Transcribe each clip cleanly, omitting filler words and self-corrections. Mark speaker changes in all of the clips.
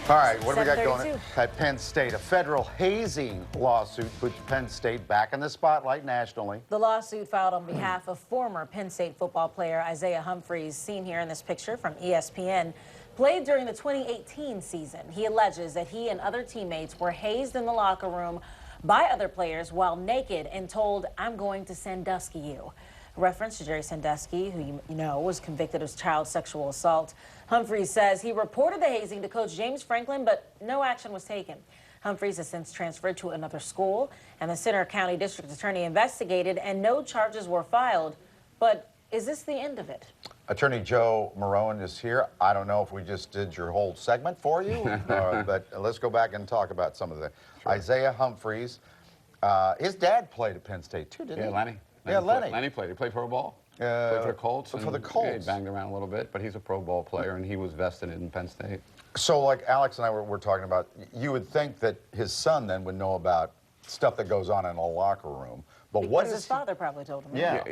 Speaker 1: All right, what do we got going
Speaker 2: 7:32.
Speaker 1: at Penn State? A federal hazing lawsuit puts Penn State back in the spotlight nationally.
Speaker 2: The lawsuit filed on behalf of former Penn State football player Isaiah Humphries, seen here in this picture from ESPN, played during the 2018 season. He alleges that he and other teammates were hazed in the locker room by other players while naked and told, "I'm going to Sandusky you." Reference to Jerry Sandusky, who you know was convicted of child sexual assault. Humphries says he reported the hazing to Coach James Franklin, but no action was taken. Humphries has since transferred to another school, and the Center County District Attorney investigated, and no charges were filed. But is this the end of it?
Speaker 1: Attorney Joe Marrone is here. I don't know if we just did your whole segment for you, but let's go back and talk about some of the Isaiah Humphries. His dad played at Penn State too, didn't he?
Speaker 3: Lenny. Lenny played. He played pro ball. Played for the Colts.
Speaker 1: For the Colts.
Speaker 3: Yeah, he banged around a little bit, but he's a pro ball player, and he was vested in Penn State.
Speaker 1: So, like Alex and I were talking about, you would think that his son then would know about stuff that goes on in a locker room. But
Speaker 2: Because
Speaker 1: what is
Speaker 2: his father probably told him.
Speaker 1: Yeah.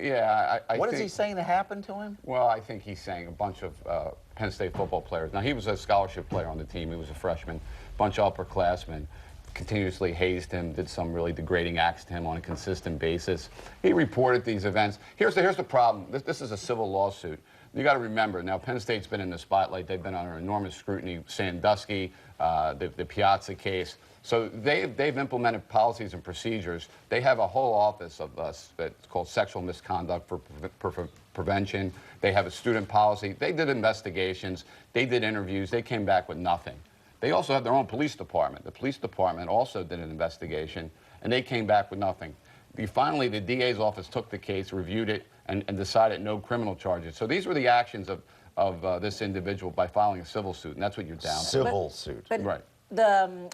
Speaker 1: What
Speaker 3: think,
Speaker 1: is he saying that happened to him?
Speaker 3: Well, I think he's saying a bunch of Penn State football players. Now, he was a scholarship player on the team. He was a freshman. A bunch of upperclassmen continuously hazed him, did some really degrading acts to him on a consistent basis. He reported these events. Here's the problem. This is a civil lawsuit. You got to remember, now Penn State's been in the spotlight. They've been under enormous scrutiny. Sandusky, the Piazza case. So they've implemented policies and procedures. They have a whole office of us that's called Sexual Misconduct for Prevention. They have a student policy. They did investigations. They did interviews. They came back with nothing. They also have their own police department. The police department also did an investigation, and they came back with nothing. Finally, the DA's office took the case, reviewed it, and decided no criminal charges. So these were the actions of this individual by filing a civil suit, and that's what you're down to.
Speaker 1: Civil suit.
Speaker 2: But
Speaker 3: right.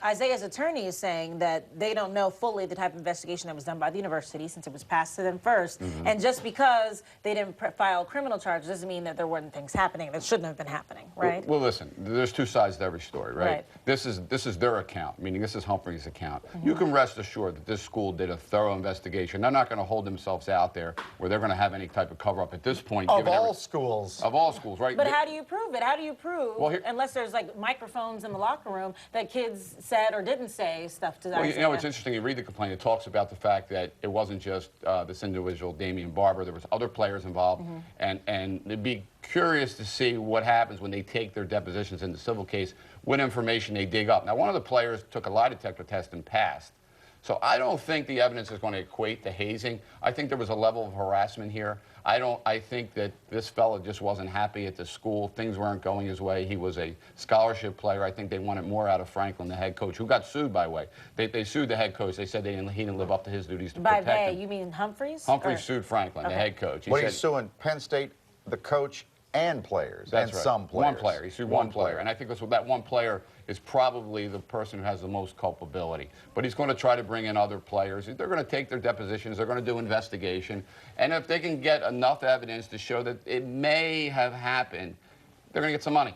Speaker 2: Isaiah's attorney is saying that they don't know fully the type of investigation that was done by the university since it was passed to them first. And just because they didn't file criminal charges doesn't mean that there weren't things happening that shouldn't have been happening, right?
Speaker 3: Well, listen, there's two sides to every story, right? This is their account, meaning this is Humphries' account. You can rest assured that this school did a thorough investigation. They're not going to hold themselves out there where they're going to have any type of cover-up at this point.
Speaker 1: Of all schools.
Speaker 3: Of all schools, right?
Speaker 2: But how do you prove it? How do you prove,
Speaker 3: well,
Speaker 2: unless there's like microphones in the locker room, that kids said or didn't say stuff to that?
Speaker 3: Well, you know, it's interesting. You read the complaint. It talks about the fact that it wasn't just this individual, Damian Barber. There was other players involved, and it'd be curious to see what happens when they take their depositions in the civil case, what information they dig up. Now, one of the players took a lie detector test and passed. So I don't think the evidence is going to equate to hazing. I think there was a level of harassment here. I think that this fellow just wasn't happy at the school. Things weren't going his way. He was a scholarship player. I think they wanted more out of Franklin, the head coach, who got sued, by the way. They sued the head coach. They said he didn't live up to his duties to protect him.
Speaker 2: By they, you mean Humphries?
Speaker 3: Humphries sued Franklin, the head coach.
Speaker 1: He's suing Penn State, the coach, and players,
Speaker 3: That's
Speaker 1: and
Speaker 3: right.
Speaker 1: some players.
Speaker 3: One player. He sued one player. And I think that one player is probably the person who has the most culpability. But he's going to try to bring in other players. They're going to take their depositions. They're going to do investigation. And if they can get enough evidence to show that it may have happened, they're going to get some money.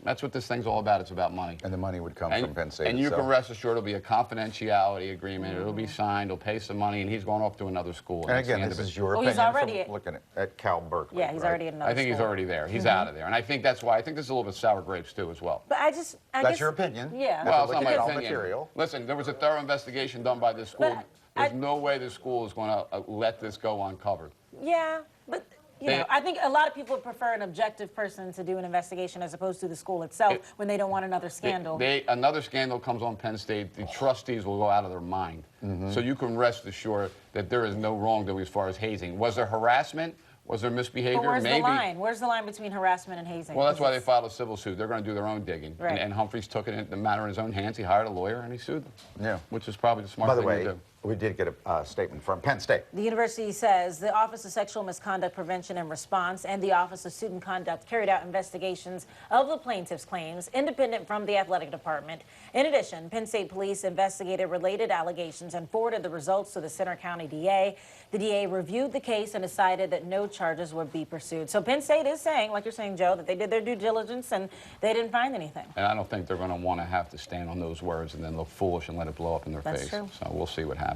Speaker 3: That's what this thing's all about. It's about money.
Speaker 1: And the money would come from Penn State.
Speaker 3: And you can rest assured it'll be a confidentiality agreement. It'll be signed. He'll pay some money, and he's going off to another school.
Speaker 1: And again, this is your
Speaker 2: opinion
Speaker 1: from looking at Cal Berkeley.
Speaker 2: Yeah, he's already at another
Speaker 3: I think
Speaker 2: school.
Speaker 3: he's already there. He's out of there. And I think that's why. I think this is a little bit sour grapes, too, as well.
Speaker 2: But I
Speaker 1: That's
Speaker 2: guess,
Speaker 1: your opinion.
Speaker 2: Yeah.
Speaker 3: Well, it's not my
Speaker 1: all
Speaker 3: opinion.
Speaker 1: material.
Speaker 3: Listen, there was a thorough investigation done by this school. There's no way the school is going to let this go uncovered.
Speaker 2: Yeah, but you know, I think a lot of people prefer an objective person to do an investigation as opposed to the school itself when they don't want another scandal.
Speaker 3: Another scandal comes on Penn State, the trustees will go out of their mind. So you can rest assured that there is no wrongdoing as far as hazing. Was there harassment? Was there misbehavior?
Speaker 2: But where's
Speaker 3: Maybe.
Speaker 2: the line? Where's the line between harassment and hazing?
Speaker 3: Well, that's why they filed a civil suit. They're going to do their own digging.
Speaker 2: Right.
Speaker 3: And Humphries took the matter in his own hands. He hired a lawyer and he sued them.
Speaker 1: Yeah.
Speaker 3: Which is probably the smart thing to do.
Speaker 1: We did get a statement from Penn State.
Speaker 2: The university says the Office of Sexual Misconduct Prevention and Response and the Office of Student Conduct carried out investigations of the plaintiff's claims, independent from the athletic department. In addition, Penn State police investigated related allegations and forwarded the results to the Center County DA. The DA reviewed the case and decided that no charges would be pursued. So Penn State is saying, like you're saying, Joe, that they did their due diligence and they didn't find anything.
Speaker 3: And I don't think they're going to want to have to stand on those words and then look foolish and let it blow up in their
Speaker 2: That's
Speaker 3: face.
Speaker 2: true.
Speaker 3: So we'll see what happens.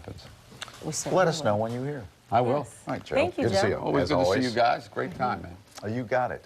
Speaker 1: Let us know when you hear.
Speaker 3: I will.
Speaker 2: Yes.
Speaker 1: All right, Joe.
Speaker 2: Thank you,
Speaker 1: Good
Speaker 2: Joe.
Speaker 1: to see you.
Speaker 3: Always
Speaker 1: As
Speaker 3: good
Speaker 1: always.
Speaker 3: to see you guys. Great time, man.
Speaker 1: You got it.